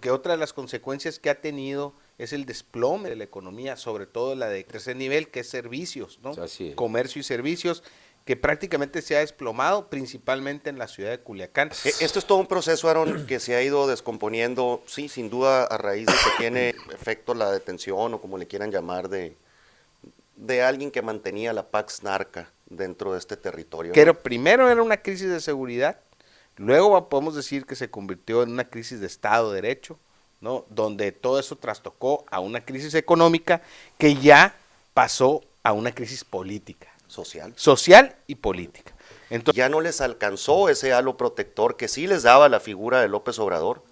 porque otra de las consecuencias que ha tenido es el desplome de la economía, sobre todo la de tercer nivel, que es servicios, ¿no? Así es. Comercio y servicios, que prácticamente se ha desplomado, principalmente en la ciudad de Culiacán. Esto es todo un proceso, Aaron, que se ha ido descomponiendo, sí, sin duda, a raíz de que tiene efecto la detención o como le quieran llamar de alguien que mantenía la Pax Narca dentro de este territorio, ¿no? Primero era una crisis de seguridad, luego podemos decir que se convirtió en una crisis de Estado de Derecho, ¿no? Donde todo eso trastocó a una crisis económica que ya pasó a una crisis política. Social y política. Entonces, ya no les alcanzó ese halo protector que sí les daba la figura de López Obrador.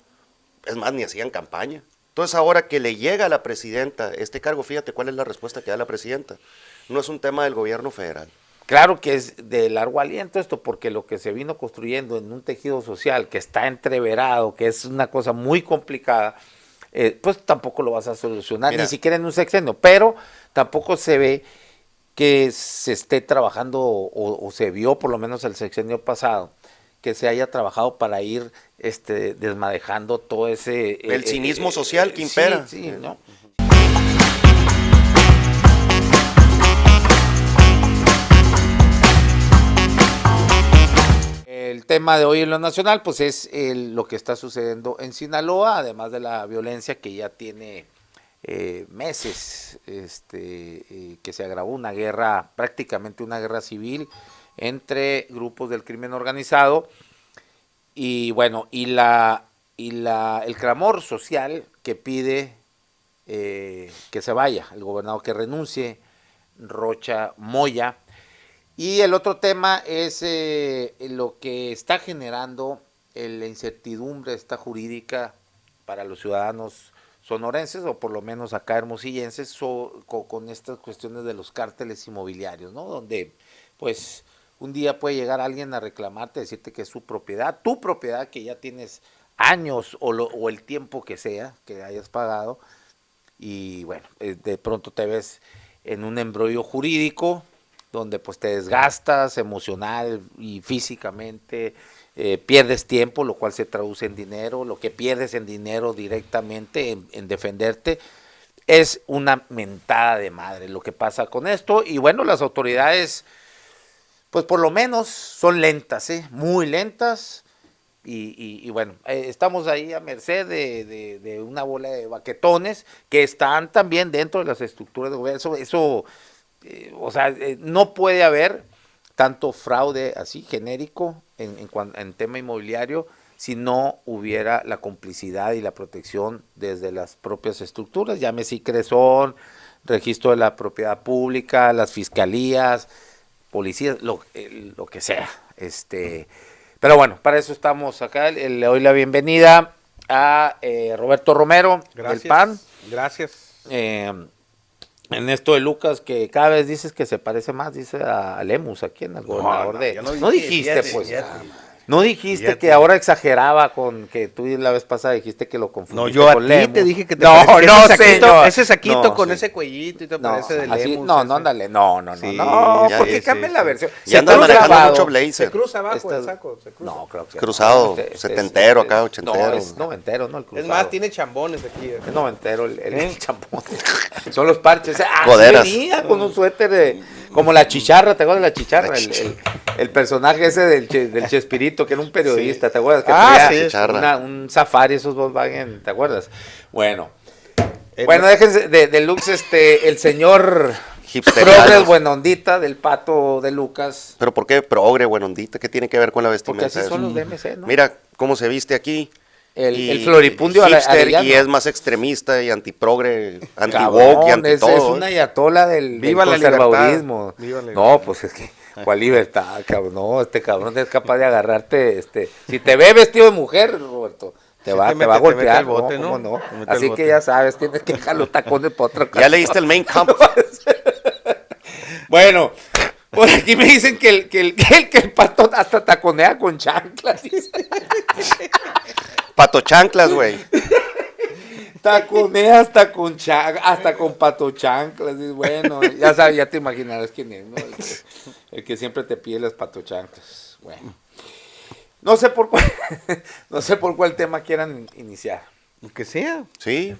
Es más, ni hacían campaña. Entonces ahora que le llega a la presidenta este cargo, fíjate cuál es la respuesta que da la presidenta. No es un tema del gobierno federal. Claro que es de largo aliento esto, porque lo que se vino construyendo en un tejido social que está entreverado, que es una cosa muy complicada, pues tampoco lo vas a solucionar, ni siquiera en un sexenio, pero tampoco se ve que se esté trabajando o se vio por lo menos el sexenio pasado, que se haya trabajado para ir desmadejando todo ese... el cinismo social que impera. Sí, ¿no? El tema de hoy en lo nacional, pues es lo que está sucediendo en Sinaloa, además de la violencia que ya tiene meses, que se agravó una guerra, prácticamente una guerra civil entre grupos del crimen organizado y bueno, el clamor social que pide que se vaya el gobernador, que renuncie Rocha Moya. Y el otro tema es lo que está generando la incertidumbre esta jurídica para los ciudadanos sonorenses, o por lo menos acá hermosillenses, con estas cuestiones de los cárteles inmobiliarios, ¿no? Donde, pues, un día puede llegar alguien a reclamarte, decirte que es su propiedad, tu propiedad, que ya tienes años o el tiempo que sea que hayas pagado, y bueno, de pronto te ves en un embrollo jurídico donde pues te desgastas emocional y físicamente, pierdes tiempo, lo cual se traduce en dinero, lo que pierdes en dinero directamente en defenderte, es una mentada de madre lo que pasa con esto. Y bueno, las autoridades pues por lo menos son lentas, muy lentas, y bueno, estamos ahí a merced de una bola de baquetones que están también dentro de las estructuras de gobierno. Eso o sea, no puede haber tanto fraude así genérico en tema inmobiliario si no hubiera la complicidad y la protección desde las propias estructuras, llámese ICRESON, registro de la propiedad pública, las fiscalías, policías, lo que sea. Pero bueno, para eso estamos acá. Le doy la bienvenida a Roberto Romero, del PAN. Gracias. En esto de Lucas, que cada vez dices que se parece más, dice a Lemus, aquí en el gobernador de... No dijiste, pues. No dijiste que ahora exageraba con que tú la vez pasada dijiste que lo confundiste con Lemus. No, yo a ti te dije que te ese saquito con ese cuellito y te parece de Lemus. No, ándale, no, porque cambia la versión. Ya andas manejando mucho blazer. Se cruza abajo el saco, se cruza. No, creo que... Cruzado, setentero acá, ochentero. No, es noventero, no el cruzado. Es más, tiene chambones aquí. Es noventero el chambón. Son los parches. Coderas. Venía con un suéter como la chicharra, ¿te acuerdas de la chicharra? El personaje ese del Chespirito, que era un periodista, ¿te acuerdas? Que tenía un safari, esos Volkswagen, ¿te acuerdas? Bueno, déjense de looks, el señor progre buenondita del Pato de Lucas. ¿Pero por qué progre buenondita? ¿Qué tiene que ver con la vestimenta? Porque así son los de MC, ¿no? Mira cómo se viste aquí. El floripundio hipster, y es más extremista y antiprogre, anti-woke y anti-todo. Es una ayatola del conservadurismo. No, pues es que, ¿cuál libertad, cabrón? No, este cabrón es capaz de agarrarte, si te ve vestido de mujer, Roberto, te va a golpear, bote, ¿no? ¿No? Así que ya sabes, tienes que dejar los tacones para otra cosa. Ya leíste el Mein Kampf. Bueno, por aquí me dicen que el Pato hasta taconea con chanclas. Pato chanclas, güey. Taconea hasta con pato chanclas. Bueno, ya sabes, ya te imaginarás quién es, ¿no? El que siempre te pide las pato chanclas. Bueno. No sé por cuál tema quieran iniciar. Que sea, Sí,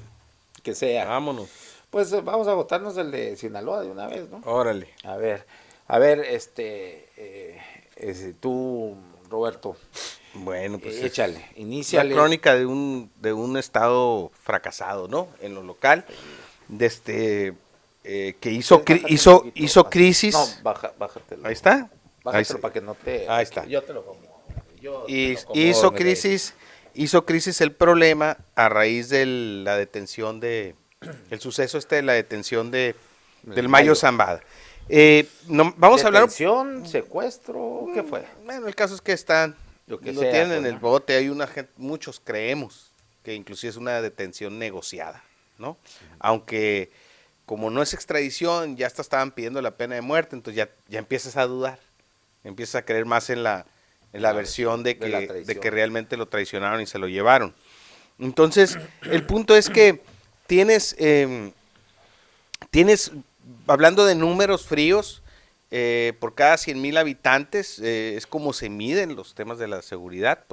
Que sea. vámonos. Pues vamos a votarnos el de Sinaloa de una vez, ¿no? Órale. A ver, tú, Roberto, Bueno, pues es échale, la iníciale. crónica de un estado fracasado, ¿no? En lo local, de que hizo Bájate un hizo poquito, hizo bájate. crisis. No, bájatelo. Ahí está. Ahí Bájatelo está. para que no te... Ahí está. Yo te lo como. Yo te Y lo acomodo, mi rey. hizo crisis el problema a raíz de la detención el suceso de la detención del Mayo Mayo. Zambada. Vamos a hablar. ¿Detención, secuestro? ¿Qué fue? Bueno, el caso es que Lo que lo sea, tienen pues, en el ¿no? bote. Hay muchos creemos que inclusive es una detención negociada, ¿no? Aunque como no es extradición, ya hasta estaban pidiendo la pena de muerte, entonces ya empiezas a dudar, empiezas a creer más en la versión de la que traición. realmente lo traicionaron y se lo llevaron. Entonces, el punto es que tienes, hablando de números fríos, por cada 100,000 habitantes, es como se miden los temas de la seguridad,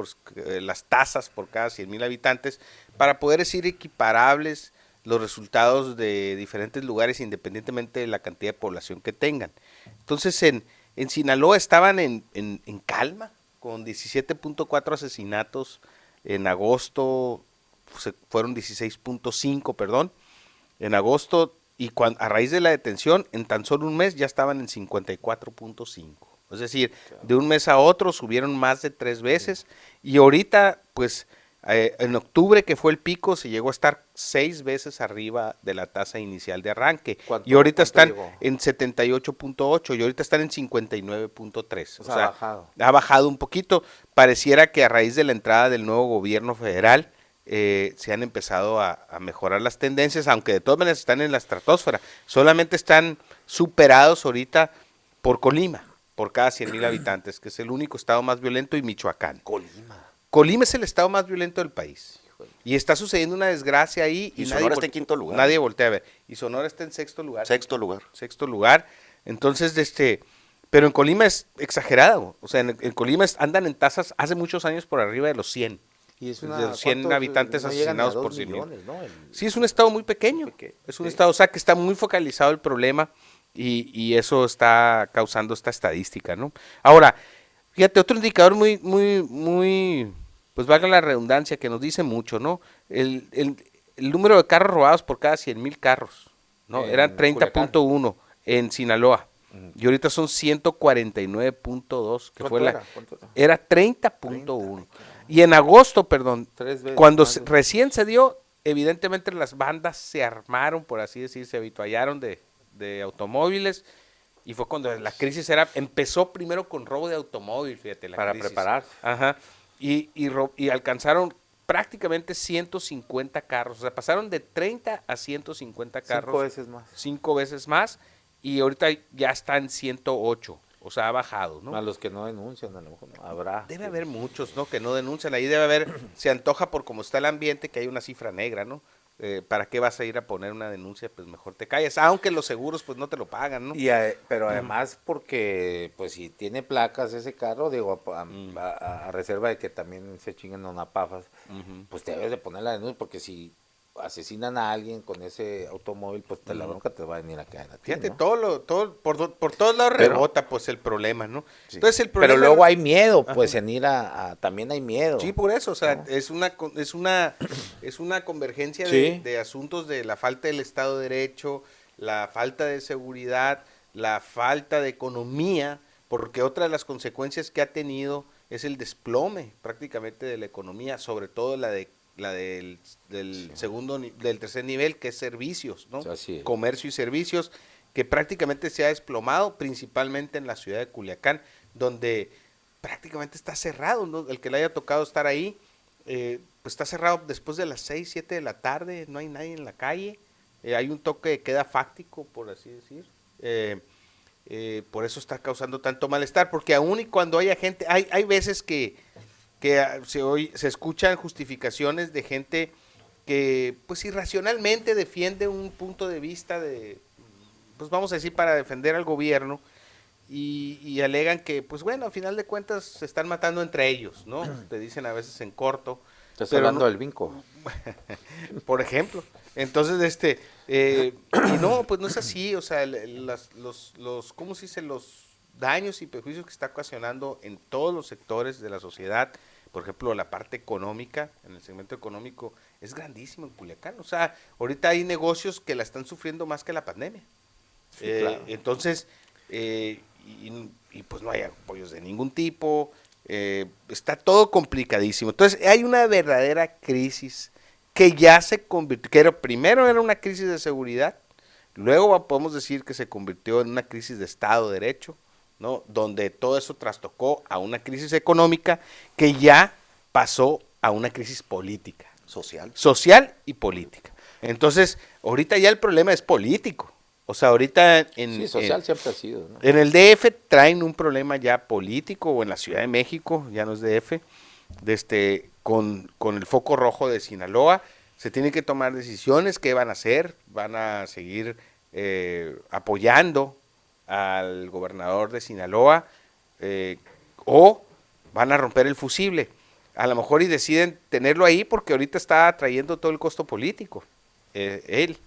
las tasas por cada 100,000 habitantes, para poder decir equiparables los resultados de diferentes lugares independientemente de la cantidad de población que tengan. Entonces, en Sinaloa estaban en calma, con 17.4 asesinatos en agosto, fueron 16.5, perdón, en agosto, y a raíz de la detención, en tan solo un mes ya estaban en 54.5. Es decir, de un mes a otro subieron más de 3 veces, y ahorita, pues, en octubre, que fue el pico, se llegó a estar 6 veces arriba de la tasa inicial de arranque. Y ahorita están llegó? en 78.8 y ahorita están en 59.3. O sea, ha bajado. Ha bajado un poquito. Pareciera que a raíz de la entrada del nuevo gobierno federal se han empezado a mejorar las tendencias, aunque de todas maneras están en la estratosfera. Solamente están superados ahorita por Colima, por cada 100,000 habitantes, que es el único estado más violento, y Michoacán. Colima. Colima es el estado más violento del país. Y está sucediendo una desgracia ahí. Y Sonora está en quinto lugar. Nadie voltea a ver. Y Sonora está en sexto lugar. Sexto lugar. Sexto lugar. Entonces, pero en Colima es exagerado. O sea, en Colima andan en tasas hace muchos años por arriba de los 100. Y es De los 100 habitantes no llegan ni a asesinados 2 por 100,000. millones, ¿no? Sí, es un estado muy pequeño. Es un estado, o sea, que está muy focalizado el problema y eso está causando esta estadística, ¿no? Ahora, fíjate, otro indicador muy, pues valga la redundancia, que nos dice mucho, ¿no? El número de carros robados por cada 100,000 carros, ¿no? En Eran 30.1 en Sinaloa. Y ahorita son 149.2, que fue ¿Cuánto era? era 30.1. Y en agosto, perdón, 3 veces cuando más de- recién se dio, evidentemente las bandas se armaron, por así decir, se habituallaron de automóviles, y fue cuando la crisis empezó primero con robo de automóvil, fíjate, la Para crisis. prepararse. Ajá. Y alcanzaron prácticamente 150 carros, o sea, pasaron de 30 a 150 carros. 5 veces más. 5 veces más, y ahorita ya está en 108, o sea, ha bajado, ¿no? A los que no denuncian, a lo mejor no. Habrá. Debe haber muchos, ¿no? Que no denuncian. Ahí debe haber, se antoja por cómo está el ambiente, que hay una cifra negra, ¿no? ¿Para qué vas a ir a poner una denuncia? Pues mejor te calles, aunque los seguros pues no te lo pagan, ¿no? Pero además porque, pues si tiene placas ese carro, digo, a reserva de que también se chinguen donapafas, pues te debes de poner la denuncia, porque si asesinan a alguien con ese automóvil, pues la bronca te va a venir a caer a ti, Fíjate, ¿no? por todos lados Pero- rebota pues el problema, ¿no? Sí. Entonces el problema... Pero luego hay miedo, pues en ir también hay miedo. Sí, por eso, o sea, ¿no? es una convergencia Sí. de asuntos de la falta del Estado de Derecho, la falta de seguridad, la falta de economía, porque otra de las consecuencias que ha tenido es el desplome prácticamente de la economía, sobre todo la del del tercer nivel, que es servicios, ¿no? Así es. Comercio y servicios, que prácticamente se ha desplomado, principalmente en la ciudad de Culiacán, donde prácticamente está cerrado, ¿no? El que le haya tocado estar ahí, pues está cerrado después de las 6, 7 de la tarde, no hay nadie en la calle, hay un toque de queda fáctico, por así decir, por eso está causando tanto malestar, porque aún y cuando haya gente, hay veces que se escuchan justificaciones de gente que pues irracionalmente defiende un punto de vista pues vamos a decir, para defender al gobierno, y alegan que, pues bueno, a final de cuentas se están matando entre ellos, ¿no? Te dicen a veces en corto, Estás pero hablando no- del vinco. por ejemplo. Entonces, y no, pues no es así, o sea, ¿cómo se dice? Los daños y perjuicios que está ocasionando en todos los sectores de la sociedad, por ejemplo, la parte económica, en el segmento económico, es grandísimo en Culiacán. O sea, ahorita hay negocios que la están sufriendo más que la pandemia. Sí, claro. Entonces, y pues no hay apoyos de ningún tipo, está todo complicadísimo. Entonces, hay una verdadera crisis que ya se convirtió, primero era una crisis de seguridad, luego podemos decir que se convirtió en una crisis de Estado de Derecho, ¿no? Donde todo eso trastocó a una crisis económica que ya pasó a una crisis política, Social. social y política. Entonces, ahorita ya el problema es político. O sea, ahorita Sí, social siempre ha sido, ¿no? en el DF traen un problema ya político, o en la Ciudad de México, ya no es DF, con el foco rojo de Sinaloa. Se tienen que tomar decisiones. ¿Qué van a hacer? ¿Van a seguir apoyando al gobernador de Sinaloa? ¿O van a romper el fusible? A lo mejor y deciden tenerlo ahí porque ahorita está trayendo todo el costo político, él.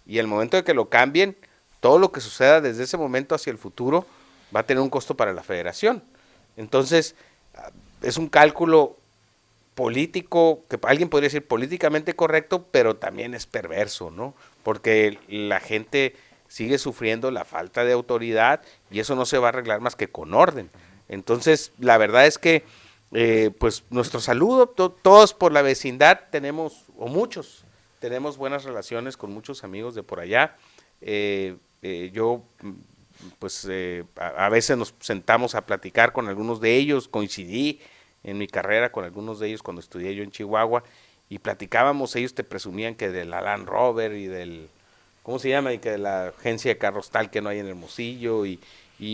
Y el momento de que lo cambien, todo lo que suceda desde ese momento hacia el futuro va a tener un costo para la federación. Entonces, es un cálculo político, que alguien podría decir políticamente correcto, pero también es perverso, ¿no? Porque la gente sigue sufriendo la falta de autoridad y eso no se va a arreglar más que con orden. Entonces, la verdad es que, pues, nuestro saludo, todos por la vecindad tenemos, o muchos, tenemos buenas relaciones con muchos amigos de por allá. Yo, pues, a veces nos sentamos a platicar con algunos de ellos, coincidí en mi carrera con algunos de ellos cuando estudié yo en Chihuahua, y platicábamos, ellos te presumían que del Land Rover y del, ¿cómo se llama? Y que de la agencia de carros tal que no hay en Hermosillo, y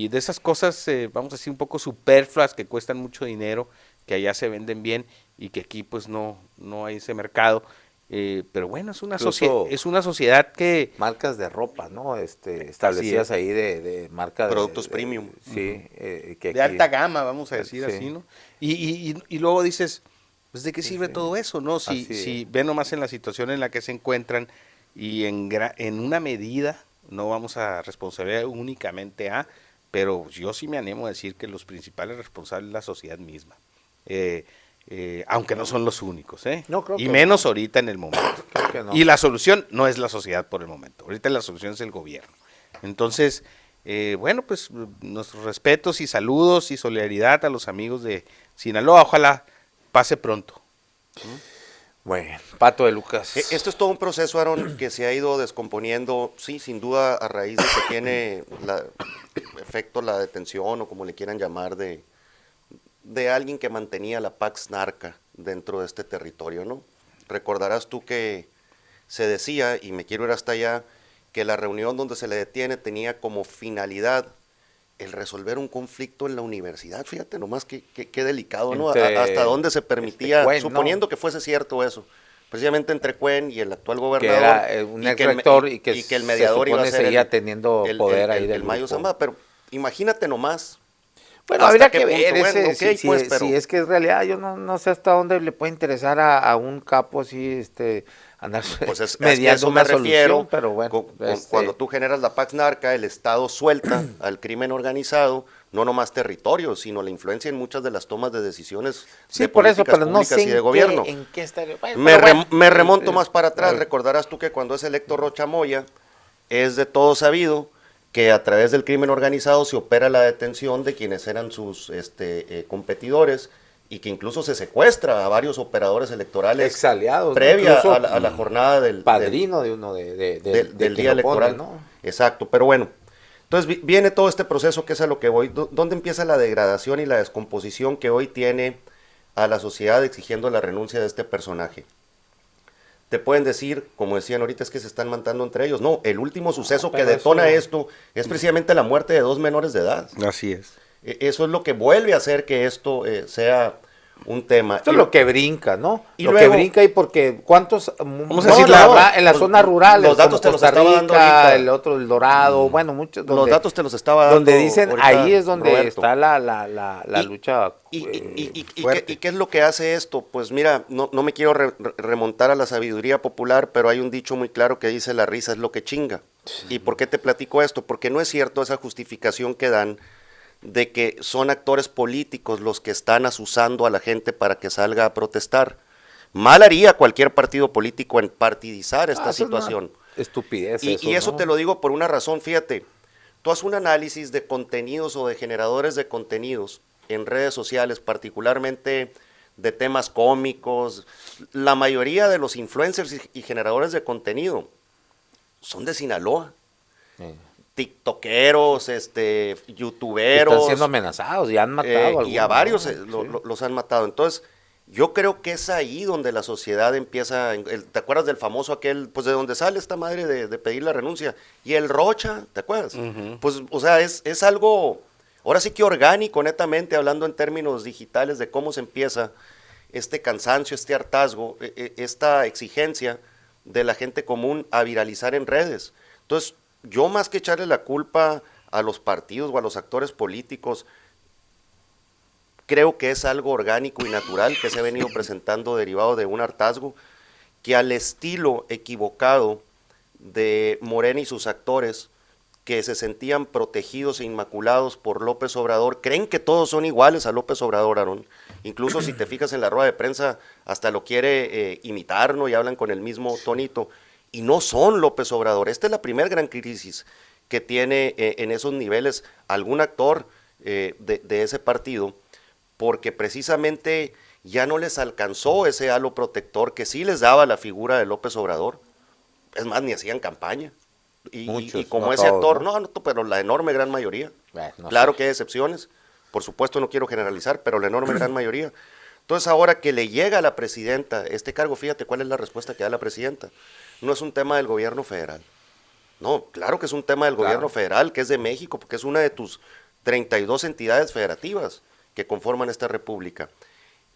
de esas cosas, vamos a decir, un poco superfluas, que cuestan mucho dinero, que allá se venden bien, y que aquí pues no hay ese mercado. Pero bueno, es una, es una sociedad que... Marcas de ropa, ¿no? Establecidas ahí de marca Productos premium. Sí. Que de alta gama, vamos a decir sí. así, ¿no? Y luego dices, pues ¿de qué sirve todo eso, no? Si ven nomás en la situación en la que se encuentran y en una medida, no vamos a responsabilizar únicamente pero yo sí me animo a decir que los principales responsables es la sociedad misma. Aunque no son los únicos, No, creo y que menos ahorita en el momento. Creo que no. Y la solución no es la sociedad por el momento, ahorita la solución es el gobierno. Entonces, bueno, pues nuestros respetos y saludos y solidaridad a los amigos de Sinaloa, ojalá pase pronto. Bueno, Pato de Lucas. Esto es todo un proceso, Aaron, que se ha ido descomponiendo, sí, sin duda, a raíz de que tiene efecto la detención, o como le quieran llamar, de alguien que mantenía la Pax Narca dentro de este territorio, ¿no? Recordarás tú que se decía, y me quiero ir hasta allá, que la reunión donde se le detiene tenía como finalidad el resolver un conflicto en la universidad. Fíjate nomás qué delicado, ¿no? Hasta dónde se permitía, Cuen, suponiendo ¿no? que fuese cierto eso, precisamente entre Cuen y el actual gobernador. Que era un ex rector y que el mediador se iba a supone ser seguía teniendo poder ahí del el Mayo grupo. Zambada, pero imagínate nomás. Bueno, ¿Hasta habría qué que punto? ver Bueno, ese, ok, pues, pero- si es que es realidad. Yo no sé hasta dónde le puede interesar a un capo así, andar Pues es que a mediando eso me una refiero, solución, pero bueno. cuando tú generas la Pax Narca, el Estado suelta al crimen organizado, no nomás territorio, sino la influencia en muchas de las tomas de decisiones Sí, de por eso, políticas pero no públicas sé y de gobierno. en qué estaría. Bueno, pero bueno. Me remonto más para atrás, recordarás tú que cuando es electo Rocha Moya, es de todo sabido que a través del crimen organizado se opera la detención de quienes eran sus competidores, y que incluso se secuestra a varios operadores electorales Exaliados, ¿no? previa Incluso, a la jornada del padrino de uno de del quien día lo pone, electoral. ¿no? Exacto, pero bueno. Entonces viene todo este proceso, que es a lo que voy. ¿Dónde empieza la degradación y la descomposición que hoy tiene a la sociedad exigiendo la renuncia de este personaje? Te pueden decir, como decían ahorita, es que se están matando entre ellos. No, el último suceso que pero detona eso- esto es precisamente la muerte de 2 menores de edad. Así es. Eso es lo que vuelve a hacer que esto sea un tema. Esto es lo que brinca, ¿no? Y lo luego, que brinca y porque ¿cuántos? Vamos a decir en las zonas rurales, los datos como te los Costa estaba dando Rica, ahorita. el otro, el Dorado, bueno, muchos. Los datos te los estaba dando donde dicen, ahorita ahí es donde Roberto. está la lucha fuerte. ¿Y qué es lo que hace esto? Pues mira, no me quiero remontar a la sabiduría popular, pero hay un dicho muy claro que dice: la risa es lo que chinga. Sí. ¿Y por qué te platico esto? Porque no es cierto esa justificación que dan de que son actores políticos los que están asusando a la gente para que salga a protestar. Mal haría cualquier partido político en partidizar esta situación. Estupidez. Y eso, ¿no? Te lo digo por una razón, fíjate. Tú haces un análisis de contenidos o de generadores de contenidos en redes sociales, particularmente de temas cómicos. La mayoría de los influencers y generadores de contenido son de Sinaloa. TikTokeros, youtuberos. Están siendo amenazados y han matado y a varios ¿no? los han matado. Entonces, yo creo que es ahí donde la sociedad empieza. ¿Te acuerdas del famoso aquel, pues de donde sale esta madre de pedir la renuncia? Y el Rocha, ¿te acuerdas? Pues, o sea, es algo, ahora sí que orgánico, netamente, hablando en términos digitales de cómo se empieza este cansancio, este hartazgo, esta exigencia de la gente común a viralizar en redes. Entonces, yo más que echarle la culpa a los partidos o a los actores políticos, creo que es algo orgánico y natural que se ha venido presentando derivado de un hartazgo que al estilo equivocado de Morena y sus actores, que se sentían protegidos e inmaculados por López Obrador, creen que todos son iguales a López Obrador, Aarón. Incluso si te fijas en la rueda de prensa, hasta lo quiere imitar, ¿no? Y hablan con el mismo tonito. Y no son López Obrador. Esta es la primera gran crisis que tiene en esos niveles algún actor de ese partido, porque precisamente ya no les alcanzó ese halo protector que sí les daba la figura de López Obrador. Es más, ni hacían campaña. Y como no ese todos, actor, ¿no? Pero la enorme gran mayoría. Claro sé. Que hay excepciones, por supuesto no quiero generalizar, pero la enorme gran mayoría. Entonces ahora que le llega a la presidenta este cargo, fíjate cuál es la respuesta que da la presidenta. No es un tema del gobierno federal. No, claro que es un tema del gobierno federal, que es de México, porque es una de tus 32 entidades federativas que conforman esta república.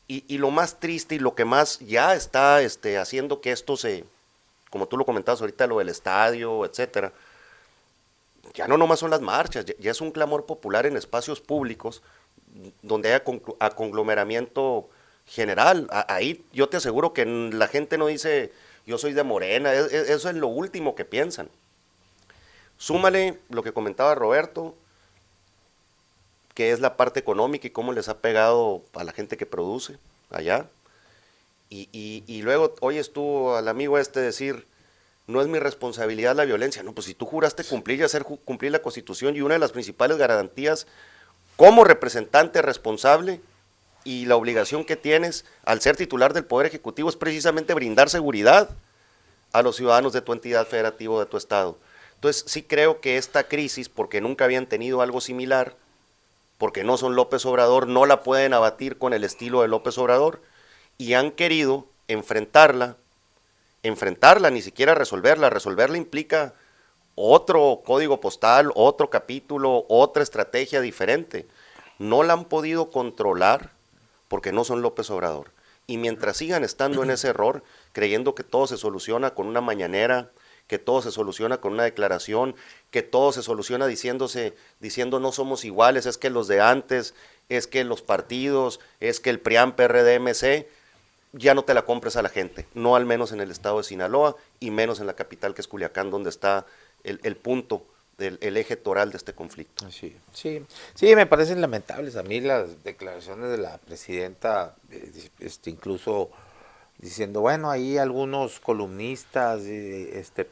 Y lo más triste y lo que más ya está haciendo que esto se, como tú lo comentabas ahorita, lo del estadio, etcétera, ya no nomás son las marchas, ya es un clamor popular en espacios públicos donde haya conglomeramiento general. Ahí yo te aseguro que la gente no dice yo soy de Morena, eso es lo último que piensan. Súmale lo que comentaba Roberto, que es la parte económica y cómo les ha pegado a la gente que produce allá. Y luego oyes tú al amigo decir, no es mi responsabilidad la violencia. No, pues si tú juraste cumplir y hacer cumplir la Constitución, y una de las principales garantías como representante responsable y la obligación que tienes al ser titular del Poder Ejecutivo es precisamente brindar seguridad a los ciudadanos de tu entidad federativa o de tu estado. Entonces sí creo que esta crisis, porque nunca habían tenido algo similar, porque no son López Obrador, no la pueden abatir con el estilo de López Obrador, y han querido enfrentarla, ni siquiera resolverla implica otro código postal, otro capítulo, otra estrategia diferente. No la han podido controlar porque no son López Obrador. Y mientras sigan estando en ese error, creyendo que todo se soluciona con una mañanera, que todo se soluciona con una declaración, que todo se soluciona diciendo no somos iguales, es que los de antes, es que los partidos, es que el PRIAN, PRD, MC, ya no te la compres a la gente, no al menos en el estado de Sinaloa y menos en la capital que es Culiacán, donde está el punto el eje toral de este conflicto. Sí, me parecen lamentables a mí las declaraciones de la presidenta, incluso diciendo, bueno, ahí algunos columnistas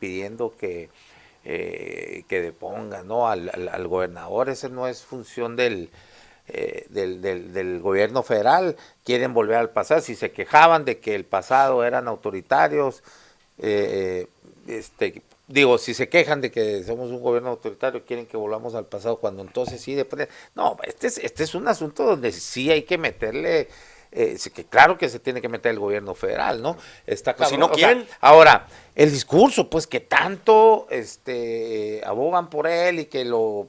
pidiendo que depongan, ¿no? al gobernador. Ese no es función del gobierno federal. Quieren volver al pasado. Si se quejaban de que el pasado eran autoritarios, si se quejan de que somos un gobierno autoritario, quieren que volvamos al pasado, cuando entonces sí depende. No, este es un asunto donde sí hay que meterle, que claro que se tiene que meter el gobierno federal, ¿no? Está pues si no quieren. Ahora, el discurso, pues que tanto abogan por él y que lo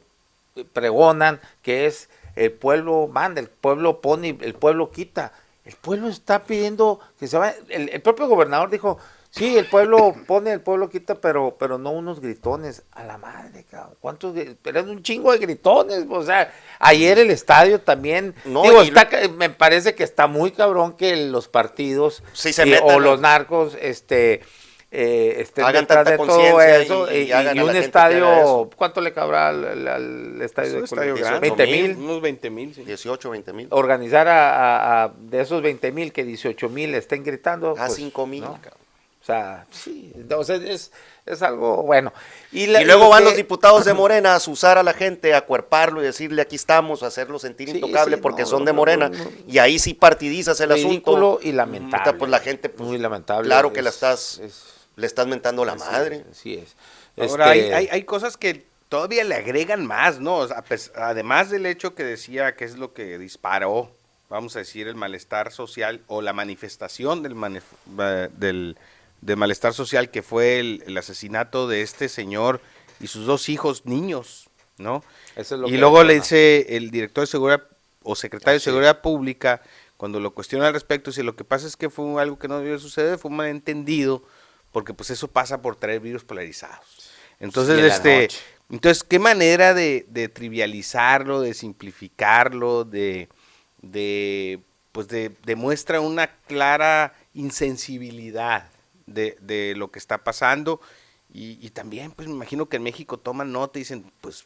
pregonan, que es el pueblo manda, el pueblo pone, el pueblo quita. El pueblo está pidiendo que se vaya. El propio gobernador dijo, sí, el pueblo pone, el pueblo quita, pero no unos gritones. A la madre, cabrón. ¿Cuántos? Pero es un chingo de gritones. O sea, ayer el estadio también. No, digo, me parece que está muy cabrón que los partidos sí se metan, o los narcos hagan detrás tanta de todo conciencia eso y hagan a un la gente que estadio, haga eso. ¿cuánto le cabrá al estadio Es de un estadio Colombia? grande. 20,000. Unos 20,000, sí. 18, 20,000. Organizar de esos 20,000 que 18,000 estén gritando. A pues, 5,000. ¿no? O sea, sí, entonces es algo bueno. Y luego van los diputados de Morena a azuzar a la gente, a cuerparlo y decirle aquí estamos, a hacerlo sentir Sí, intocable sí, porque no, son no, de Morena. no. Y ahí sí partidizas el ridículo asunto. y lamentable. Pues la gente, pues, muy lamentable. claro que le estás mentando la así madre. Así es. Ahora, hay cosas que todavía le agregan más, ¿no? O sea, además del hecho que decía que es lo que disparó, vamos a decir, el malestar social o la manifestación del malestar social, que fue el asesinato de este señor y sus 2 hijos niños, ¿no? Eso es lo Y que luego le detona. dice el director de Seguridad o secretario de Así Seguridad Pública, cuando lo cuestiona al respecto, dice, lo que pasa es que fue algo que no debió suceder, fue un malentendido, porque pues eso pasa por traer virus polarizados. Entonces, Sí, en la noche. entonces, qué manera de trivializarlo, de simplificarlo, pues demuestra una clara insensibilidad de lo que está pasando, y también, pues me imagino que en México toman nota y dicen, pues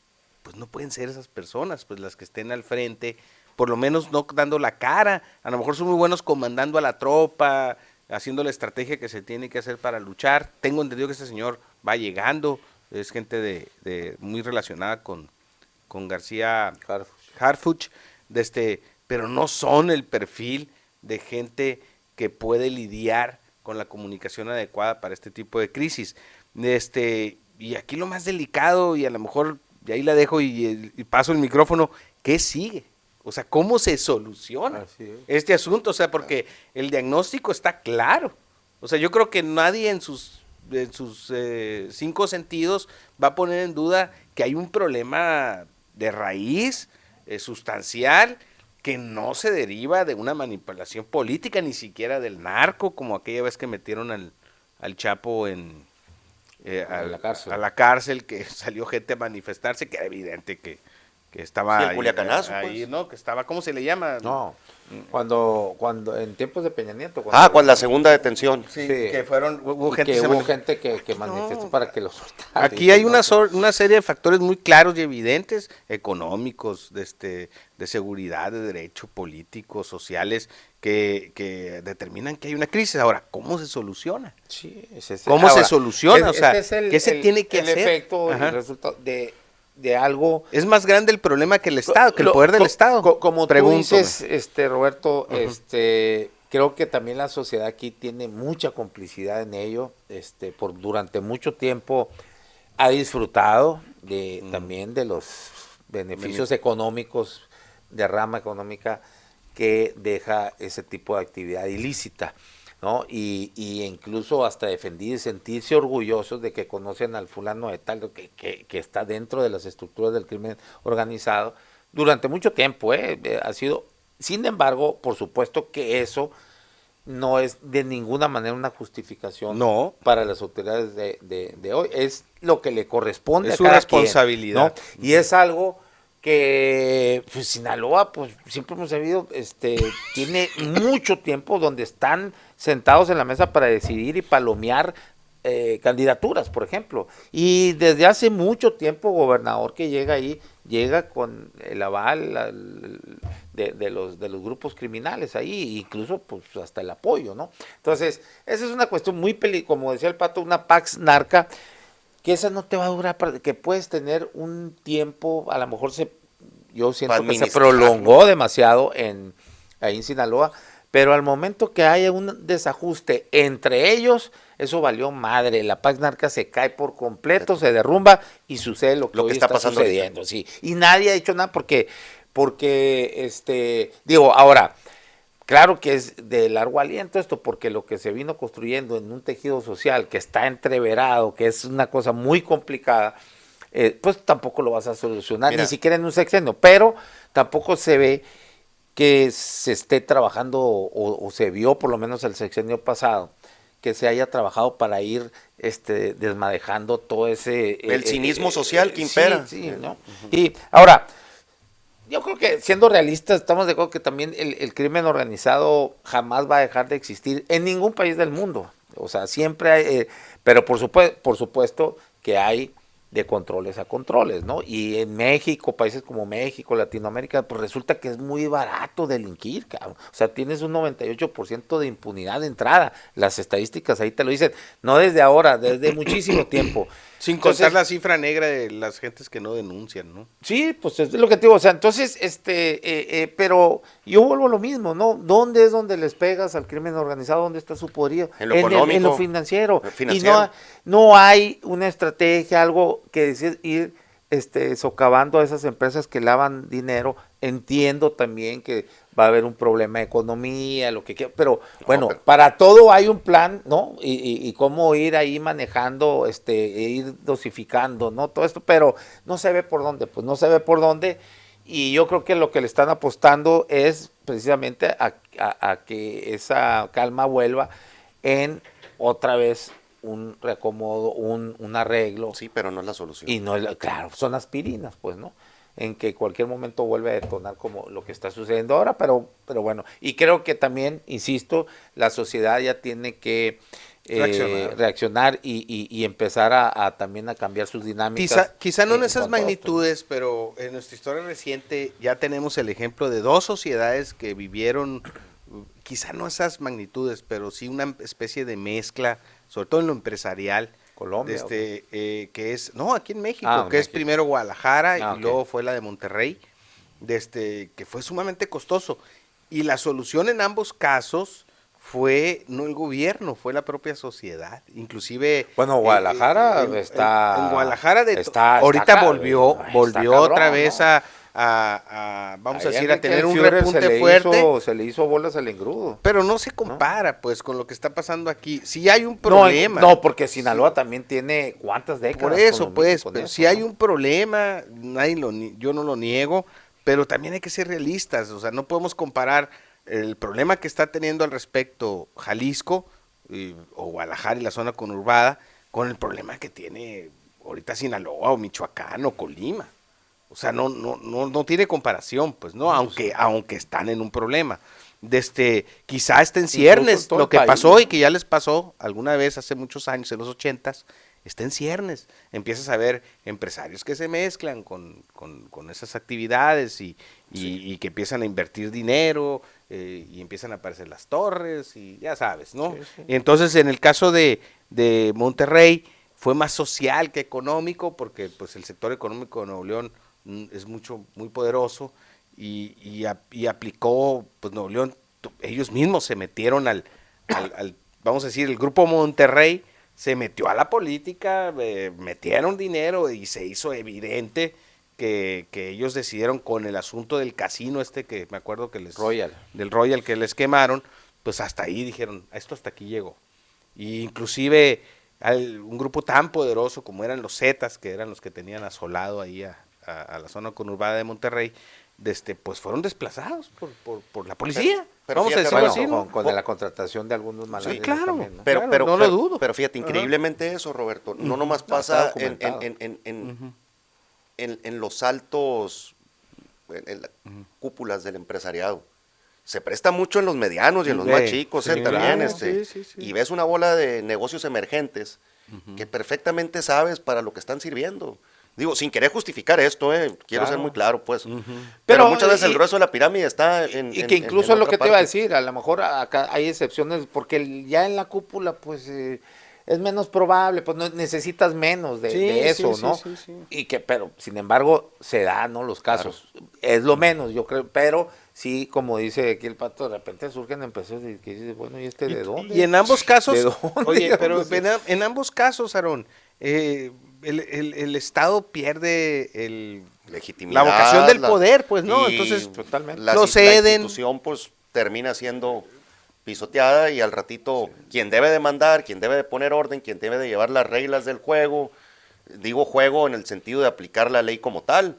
no pueden ser esas personas, pues las que estén al frente, por lo menos no dando la cara. A lo mejor son muy buenos comandando a la tropa, haciendo la estrategia que se tiene que hacer para luchar. Tengo entendido que este señor va llegando, es gente muy relacionada con García Harfuch, pero no son el perfil de gente que puede lidiar con la comunicación adecuada para este tipo de crisis. Y aquí lo más delicado, y a lo mejor de ahí la dejo y paso el micrófono, ¿qué sigue? O sea, ¿cómo se soluciona Así es. este asunto? O sea, porque el diagnóstico está claro. O sea, yo creo que nadie en sus 5 sentidos va a poner en duda que hay un problema de raíz, sustancial, que no se deriva de una manipulación política, ni siquiera del narco, como aquella vez que metieron al Chapo a la cárcel, que salió gente a manifestarse, que era evidente que estaba Sí, el culiacanazo, ahí, pues. ¿no? Que estaba, ¿cómo se le llama? No, cuando en tiempos de Peña Nieto. Cuando la segunda detención. Sí, Sí. que hubo y gente, que se hubo manif- gente que manifestó para que lo soltaran. Aquí hay una serie de factores muy claros y evidentes, económicos, de seguridad, de derecho, políticos, sociales, que determinan que hay una crisis. Ahora, ¿cómo se soluciona? Sí, ¿Cómo se soluciona? O sea, ¿qué se tiene que el hacer? efecto, Ajá. el resultado de algo. Es más grande el problema que el Estado, que el poder del Estado. Como Pregúntame. tú dices, Roberto, creo que también la sociedad aquí tiene mucha complicidad en ello. Durante mucho tiempo ha disfrutado también de los beneficios económicos, de rama económica que deja ese tipo de actividad ilícita, ¿no? Y incluso hasta defendir y sentirse orgullosos de que conocen al fulano de tal, que está dentro de las estructuras del crimen organizado durante mucho tiempo, ha sido. Sin embargo, por supuesto que eso no es de ninguna manera una justificación para las autoridades de hoy. Es lo que le corresponde es a su cada responsabilidad, quien, ¿no? Y es algo que pues Sinaloa, pues siempre hemos sabido, tiene mucho tiempo donde están sentados en la mesa para decidir y palomear candidaturas, por ejemplo. Y desde hace mucho tiempo, gobernador que llega ahí, llega con el aval de los grupos criminales ahí, incluso pues hasta el apoyo, ¿no? Entonces, esa es una cuestión muy como decía el Pato, una pax narca, que esa no te va a durar, que puedes tener un tiempo, a lo mejor yo siento que se prolongó demasiado ahí en Sinaloa, pero al momento que haya un desajuste entre ellos, eso valió madre, la Pax Narca se cae por completo, se derrumba y sucede lo que hoy está pasando sucediendo, sí. Y nadie ha dicho nada porque digo, ahora, claro que es de largo aliento esto, porque lo que se vino construyendo en un tejido social que está entreverado, que es una cosa muy complicada, pues tampoco lo vas a solucionar, ni siquiera en un sexenio, pero tampoco se ve que se esté trabajando o se vio por lo menos el sexenio pasado, que se haya trabajado para ir desmadejando todo ese... El cinismo social que impera. Sí, ¿no? Y ahora, yo creo que siendo realistas estamos de acuerdo que también el crimen organizado jamás va a dejar de existir en ningún país del mundo. O sea, siempre hay, pero por supuesto que hay de controles a controles, ¿no? Y en México, países como México, Latinoamérica, pues resulta que es muy barato delinquir, cabrón. O sea, tienes un 98% de impunidad de entrada. Las estadísticas ahí te lo dicen, no desde ahora, desde muchísimo tiempo. Sin contar la cifra negra de las gentes que no denuncian, ¿no? Sí, pues es lo que te digo, o sea, entonces, pero yo vuelvo a lo mismo, ¿no? ¿Dónde es donde les pegas al crimen organizado? ¿Dónde está su poderío? En lo económico. En lo financiero. Financiero. Y no hay una estrategia, algo que decir, ir socavando a esas empresas que lavan dinero. Entiendo también que va a haber un problema de economía, lo que quiera, pero bueno, para todo hay un plan, ¿no? Y cómo ir ahí manejando, ir dosificando, ¿no? Todo esto, pero no se ve por dónde, pues no se ve por dónde, y yo creo que lo que le están apostando es precisamente a que esa calma vuelva en otra vez un reacomodo, un arreglo. Sí, pero no es la solución. Y no, claro, son aspirinas, pues, ¿no? En que cualquier momento vuelve a detonar como lo que está sucediendo ahora, pero bueno, y creo que también, insisto, la sociedad ya tiene que reaccionar y empezar también a cambiar sus dinámicas. Quizá no en esas magnitudes, pero en nuestra historia reciente ya tenemos el ejemplo de dos sociedades que vivieron, quizá no esas magnitudes, pero sí una especie de mezcla, sobre todo en lo empresarial. Colombia. Que es, no, aquí en México, que es primero Guadalajara y luego fue la de Monterrey, que fue sumamente costoso. Y la solución en ambos casos fue no el gobierno, fue la propia sociedad. Inclusive... Bueno, Guadalajara está... En Guadalajara ahorita volvió otra vez vamos a decir, a tener un repunte fuerte. Se le hizo bolas al engrudo. Pero no se compara, pues, con lo que está pasando aquí. Si hay un problema. No, porque Sinaloa también tiene cuántas décadas. Por eso, pues, pero si hay un problema, yo no lo niego, pero también hay que ser realistas. O sea, no podemos comparar el problema que está teniendo al respecto Jalisco o Guadalajara y la zona conurbada con el problema que tiene ahorita Sinaloa o Michoacán o Colima. O sea, no tiene comparación, pues, ¿no? Aunque están en un problema. Quizá está en ciernes lo que pasó y que ya les pasó alguna vez hace muchos años, en los 80s, está en ciernes. Empiezas a ver empresarios que se mezclan con esas actividades y que empiezan a invertir dinero y empiezan a aparecer las torres y ya sabes, ¿no? Sí. Entonces, en el caso de Monterrey, fue más social que económico porque pues el sector económico de Nuevo León es muy poderoso y aplicó, pues Nuevo León, ellos mismos se metieron al vamos a decir, el grupo Monterrey se metió a la política, metieron dinero y se hizo evidente que ellos decidieron con el asunto del casino que me acuerdo que del Royal que les quemaron, pues hasta ahí dijeron, esto hasta aquí llegó. Y inclusive un grupo tan poderoso como eran los Zetas, que eran los que tenían asolado ahí a la zona conurbada de Monterrey, pues fueron desplazados por la policía. Pero vamos fíjate, a decirlo así, ¿no? Con la contratación de algunos malandros. Sí, claro, también, ¿no? Pero no lo dudo. Pero fíjate, increíblemente eso, Roberto, no nomás pasa en los altos, en las cúpulas del empresariado. Se presta mucho en los medianos y en los más chicos también. Claro, sí. Y ves una bola de negocios emergentes que perfectamente sabes para lo que están sirviendo. Digo, sin querer justificar esto, quiero ser muy claro, pues. Pero muchas veces el grueso de la pirámide está en y que incluso en lo que otra te iba a parte. decir, a lo mejor acá hay excepciones, porque ya en la cúpula, pues, es menos probable, pues no necesitas menos de eso, ¿no? Sí. Y pero, sin embargo, se dan, ¿no? Los casos. Claro. Es lo menos, yo creo, pero sí, como dice aquí el Pato, de repente surgen empresarios que dicen, bueno, ¿y de dónde? Y en ambos casos, ¿De dónde? oye, pero en ambos casos, Aarón, el Estado pierde legitimidad, la vocación del poder, pues, ¿no? Entonces, totalmente. La institución, pues, termina siendo pisoteada y al ratito quien debe de mandar, quien debe de poner orden, quien debe de llevar las reglas del juego, digo juego en el sentido de aplicar la ley como tal,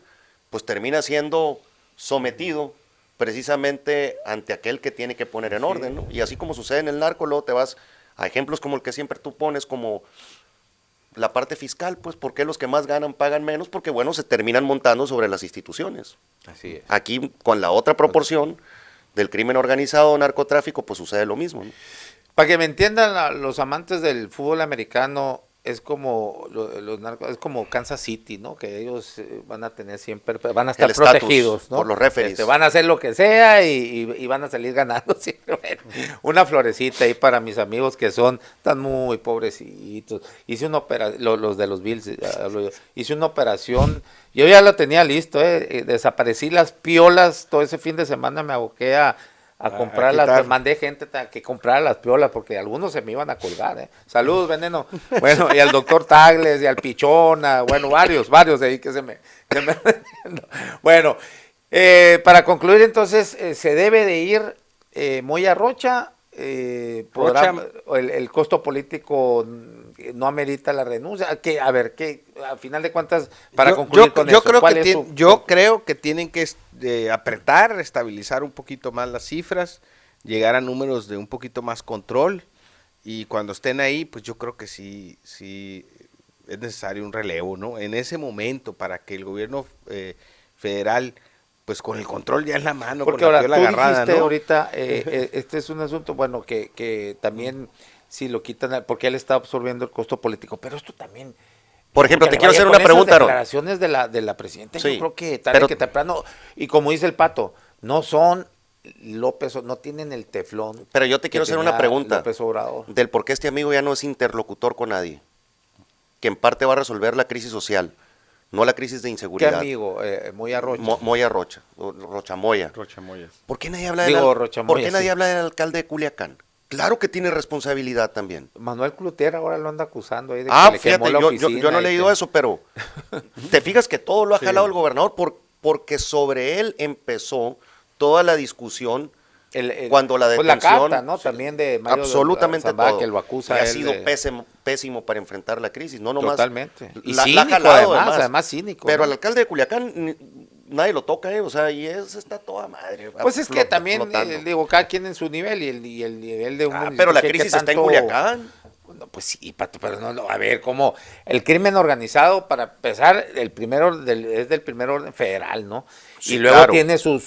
pues termina siendo sometido precisamente ante aquel que tiene que poner en orden, ¿no? Y así como sucede en el narco, luego te vas a ejemplos como el que siempre tú pones, como la parte fiscal, pues, ¿por qué los que más ganan pagan menos? Porque, bueno, se terminan montando sobre las instituciones. Así es. Aquí, con la otra proporción del crimen organizado, narcotráfico, pues sucede lo mismo, ¿no? Para que me entiendan los amantes del fútbol americano, es como los narcos, es como Kansas City, ¿no? Que ellos van a tener siempre, van a estar El estatus protegidos, ¿no? por los referees. Van a hacer lo que sea y van a salir ganando siempre. Bueno, una florecita ahí para mis amigos que están muy pobrecitos. Hice una operación, los de los Bills, hablo yo. Hice una operación, yo ya lo tenía listo, desaparecí las piolas, todo ese fin de semana me aboqué a comprarlas, quitar. mandé gente que comprara las piolas porque algunos se me iban a colgar, Saludos, veneno. Bueno, y al doctor Tagles y al Pichona, bueno, varios de ahí que se me Bueno, para concluir entonces, se debe de ir Moya Rocha, el costo político no amerita la renuncia, a ver, a final de cuentas, para concluir con eso, yo creo que tienen que apretar, estabilizar un poquito más las cifras, llegar a números de un poquito más control, y cuando estén ahí, pues yo creo que sí es necesario un relevo, ¿no? En ese momento, para que el gobierno federal, pues con el control ya en la mano, porque con la ahora piola tú agarrada, dijiste ¿no? ahorita, este es un asunto, bueno, que también si lo quitan, porque él está absorbiendo el costo político, pero esto también... Por ejemplo, te porque quiero vaya hacer con una esas pregunta, Aaron. declaraciones de la presidenta, Sí, yo creo que tarde que temprano, y como dice el Pato, no son López, no tienen el teflón. Pero yo te quiero hacer una pregunta López Obrador. del por qué este amigo ya no es interlocutor con nadie, que en parte va a resolver la crisis social, no la crisis de ¿Qué inseguridad. amigo? Moya Rocha. Moya Rocha, o Rocha Moya. Rochamoya. ¿Por qué nadie habla Rocha ¿por Moya, qué nadie sí. habla del alcalde de Culiacán? Claro que tiene responsabilidad también. Manuel Clutier ahora lo anda acusando ahí de Ah, que le quemó fíjate, la yo oficina no he y leído que- eso, pero te fijas que todo lo ha Sí. jalado el gobernador porque sobre él empezó toda la discusión cuando la pues detención, la carta, ¿no? También de Mario absolutamente Zambada, todo, que lo acusa y ha él sido de- pésimo para enfrentar la crisis, no nomás. Totalmente. Y La ha cínico, jalado, además cínico. Pero ¿no? al alcalde de Culiacán nadie lo toca, o sea, y está toda madre. Pues es que también, flotando. digo, cada quien en su nivel y el nivel de un municipio Pero la que crisis está en tanto- Culiacán. No, pues sí, Pato, pero no, a ver, como el crimen organizado, para empezar, es del primer orden federal, ¿no? Sí, y luego claro. tiene sus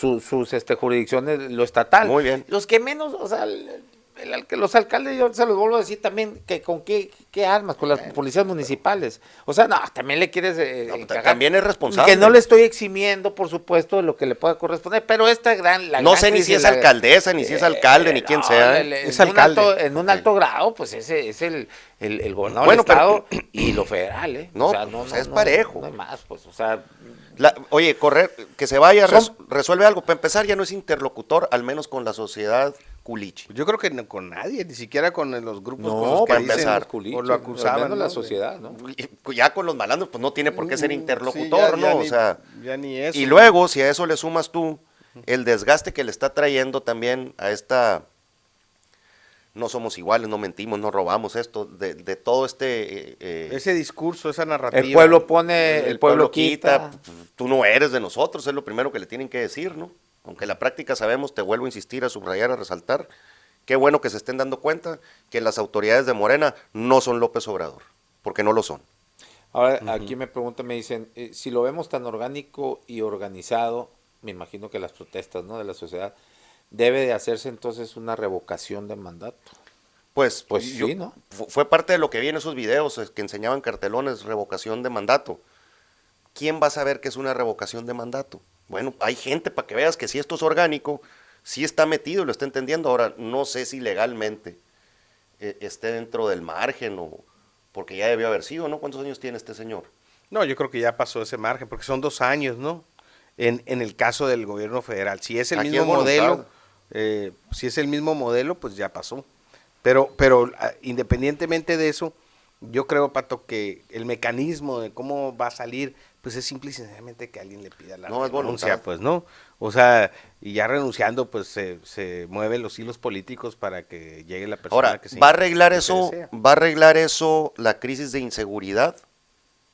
jurisdicciones, lo estatal. Muy bien. Los que menos, o sea, los alcaldes, yo se los vuelvo a decir también, que con qué armas, con las policías municipales. O sea, no, también le quieres encajar. También es responsable. Que no le estoy eximiendo, por supuesto, de lo que le pueda corresponder, pero No sé ni si es alcaldesa, ni si es alcalde, ni quién sea. Es alcalde. En un alto grado, pues ese es el gobernador Bueno, del estado y lo federal, ¿eh? No, pues, es parejo. No hay más, pues, o sea... Oye, que se vaya, Son- resuelve algo. Para empezar, ya no es interlocutor, al menos con la sociedad culichi. Yo creo que no con nadie, ni siquiera con los grupos con No, los que para dicen, empezar. o lo acusaban, la ¿no? sociedad, ¿no? Y ya con los malandros, pues no tiene por qué ser Sí, interlocutor, ya ¿no? O sea, ya ni eso. y luego, si a eso le sumas tú el desgaste que le está trayendo también a esta, no somos iguales, no mentimos, no robamos esto, de todo Ese discurso, esa narrativa. El pueblo pone, el pueblo quita. tú no eres de nosotros, es lo primero que le tienen que decir, ¿no? Aunque en la práctica sabemos, te vuelvo a insistir, a subrayar, a resaltar, qué bueno que se estén dando cuenta que las autoridades de Morena no son López Obrador, porque no lo son. Ahora, aquí me preguntan, me dicen, si lo vemos tan orgánico y organizado, me imagino que las protestas, ¿no?, de la sociedad, debe de hacerse entonces una revocación de mandato. Pues Sí, ¿no? Fue parte de lo que vi en esos videos que enseñaban cartelones, revocación de mandato. ¿Quién va a saber qué es una revocación de mandato? Bueno, hay gente para que veas que si esto es orgánico, sí está metido y lo está entendiendo. Ahora, no sé si legalmente esté dentro del margen o porque ya debió haber sido, ¿no? ¿Cuántos años tiene este señor? No, yo creo que ya pasó ese margen, porque son 2 años, ¿no? En el caso del gobierno federal. Si es el Aquí mismo es voluntad. modelo, pues ya pasó. Pero independientemente de eso, yo creo, Pato, que el mecanismo de cómo va a salir, pues es simple y sencillamente que alguien le pida la No, es renuncia, voluntad. pues, ¿no? O sea, y ya renunciando, pues se mueven los hilos políticos para que llegue la persona Ahora, que se ¿va a arreglar que eso? desea. ¿Va a arreglar eso la crisis de inseguridad?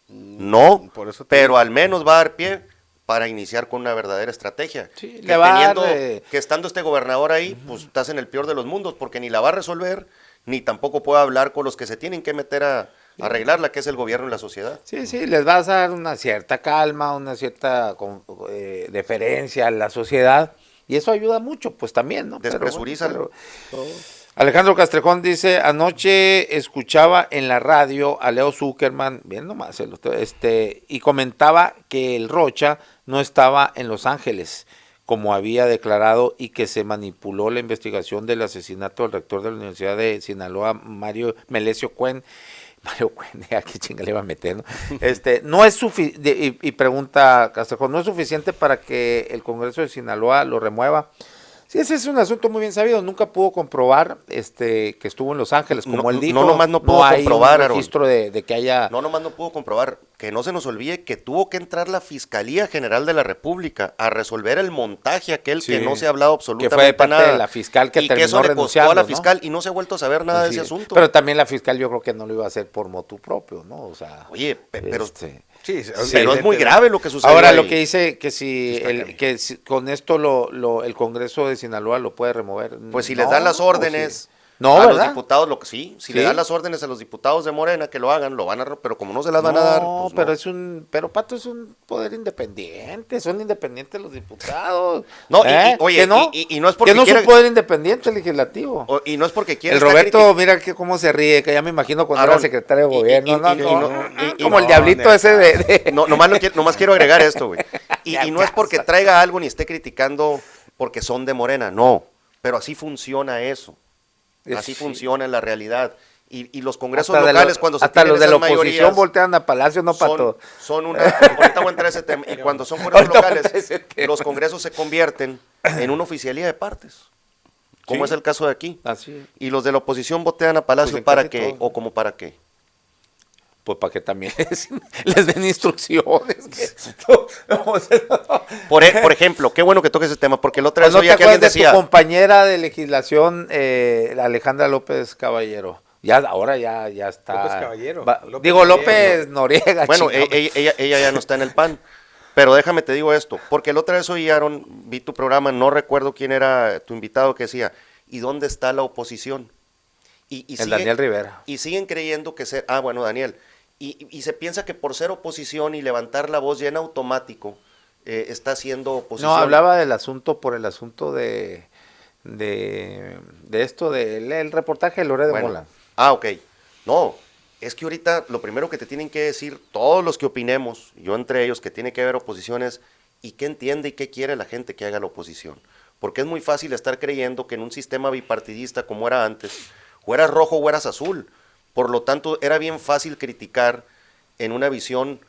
No, Por eso te pero digo. al menos va a dar pie para iniciar con una verdadera estrategia. Sí, que le va a dar, teniendo, que estando este gobernador ahí, pues estás en el peor de los mundos, porque ni la va a resolver, ni tampoco puede hablar con los que se tienen que meter a arreglarla, que es el gobierno y la sociedad. Sí, sí, les vas a dar una cierta calma, una cierta deferencia a la sociedad, y eso ayuda mucho, pues también, ¿no? Despresurízalo. Alejandro Castrejón dice, anoche escuchaba en la radio a Leo Zuckerman, bien nomás, y comentaba que el Rocha no estaba en Los Ángeles, como había declarado, y que se manipuló la investigación del asesinato del rector de la Universidad de Sinaloa, Mario Melesio Cuen. Mario Cuen, ¿a qué chinga le iba a meter, no? No es suficiente, y pregunta Castrejón, ¿no es suficiente para que el Congreso de Sinaloa lo remueva? Sí, ese es un asunto muy bien sabido. Nunca pudo comprobar que estuvo en Los Ángeles, como él dijo. No nomás no pudo comprobar, hay un registro de que haya... No nomás no pudo comprobar. Que no se nos olvide que tuvo que entrar la Fiscalía General de la República a resolver el montaje aquel que no se ha hablado absolutamente que fue de parte nada. De la fiscal que y terminó que eso le costó renunciando, a la ¿no? fiscal y no se ha vuelto a saber nada Pues de sí, ese asunto. Pero también la fiscal yo creo que no lo iba a hacer por motu propio, ¿no? O sea... Oye, pero... Sí, pero es muy grave lo que sucede. Ahora ahí. lo que dice que si con esto el Congreso de Sinaloa lo puede remover. Pues si les dan las órdenes no, a ¿verdad? los diputados, si ¿Sí? le dan las órdenes a los diputados de Morena que lo hagan, lo van a, pero como no se las van a dar, pues pero no. pero Pato es un poder independiente, son independientes los diputados. No, oye, ¿Que no? y no es porque que no es quiera- un poder independiente legislativo. Y no es porque quiera El estar Roberto, mira cómo se ríe, que ya me imagino cuando Aarón, era secretario de gobierno. y Como el no, diablito ese de... nomás quiero agregar esto, güey. Ya Y no es porque casa. traiga algo ni esté criticando porque son de Morena, no. Pero así funciona eso. Así Sí. funciona en la realidad. Y los congresos Hasta locales, cuando se hasta tienen los de la esas oposición mayorías, voltean a Palacio, no Pato. son una... Ahorita voy a entrar a ese tema. Y cuando son congresos Ahorita voy a entrar a locales, ese tema. los congresos se convierten en una oficialía de partes. Como Sí. es el caso de aquí. Así. Y los de la oposición votean a Palacio Pues en para casi qué, todo. o como para qué. Pues para que también les den instrucciones. Por ejemplo, qué bueno que toques ese tema, porque el otro Pues día no te que alguien acuerdas de tu decía, compañera de legislación, Alejandra López Caballero. Ahora ya está. López Caballero. López Noriega. bueno, chingada. ella ya no está en el PAN, pero déjame te digo esto, porque el otro día oyeron, vi tu programa, no recuerdo quién era tu invitado que decía, ¿y dónde está la oposición? Y El Daniel Rivera. Y siguen creyendo que bueno, Daniel, y se piensa que por ser oposición y levantar la voz ya en automático, está haciendo oposición. No, hablaba del asunto por el asunto de esto del reportaje de Lore de Bueno, Mola. ok. No, es que ahorita lo primero que te tienen que decir todos los que opinemos, yo entre ellos, que tiene que haber oposiciones, y qué entiende y qué quiere la gente que haga la oposición. Porque es muy fácil estar creyendo que en un sistema bipartidista como era antes, o eras rojo o eras azul. Por lo tanto, era bien fácil criticar en una visión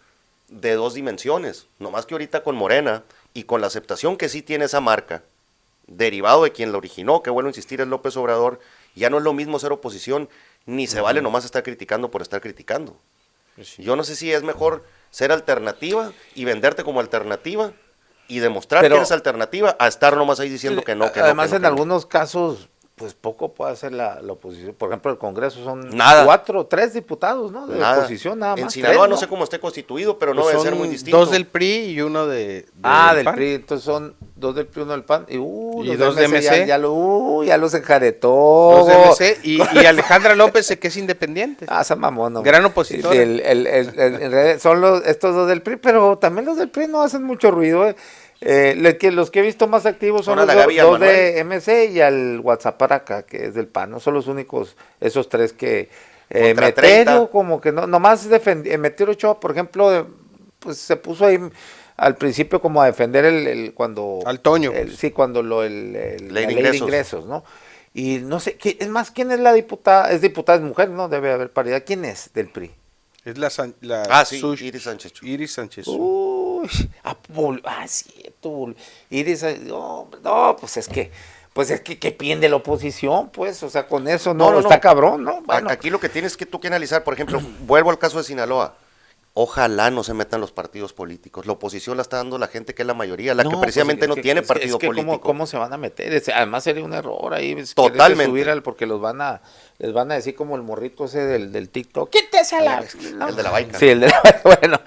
de dos dimensiones. No más que ahorita con Morena y con la aceptación que sí tiene esa marca, derivado de quien la originó, que vuelvo a insistir es López Obrador, ya no es lo mismo ser oposición, ni se vale nomás estar criticando por estar criticando. Yo no sé si es mejor ser alternativa y venderte como alternativa y demostrar que eres alternativa a estar nomás ahí diciendo que no, que no. Además, que no, en que no. algunos casos, pues poco puede hacer la oposición. Por ejemplo, el Congreso son Nada. 3 diputados, ¿no? De Nada. oposición, nada más. En Sinaloa 3, no sé cómo esté constituido, pero no Pues debe ser son muy distinto. 2 del PRI y uno del del PAN. PRI, entonces son 2 del PRI, 1 del PAN, y Y los 2 de MC. Ya los enjaretó. 2 de MC y Alejandra López, que es independiente. Esa mamón, hombre. Gran opositora. En realidad son estos 2 del PRI, pero también los del PRI no hacen mucho ruido, los que he visto más activos son Son a los la Gaby y al 2 de Manuel. MC y al WhatsApp para acá, que es del PAN, no son los únicos, esos 3 que Contra Meterio, 30. como que no, nomás Meterio Ochoa, por ejemplo, pues se puso ahí al principio como a defender cuando Al Toño. sí, cuando la Ley ley de de ingresos. ingresos, ¿no? Y no sé, es más, ¿quién es la diputada? Es diputada, es mujer, ¿no? Debe haber paridad. ¿Quién es del PRI? Es la Sí, Iris Sánchez. Iris Sánchez. Uy, cierto, Iris, no, pues es que ¿qué piende la oposición? Pues, o sea, con eso no, está cabrón, ¿no? Bueno, Aquí lo que tienes que tú que analizar, por ejemplo, vuelvo al caso de Sinaloa. Ojalá no se metan los partidos políticos. La oposición la está dando la gente que es la mayoría, la que pues, precisamente es no que- tiene es partido que político. ¿cómo se van a meter? Además sería un error ahí. Totalmente. Subir porque les van a decir como el morrito ese del TikTok. ¡Quítese la! El de la baica. Sí, el de la bueno.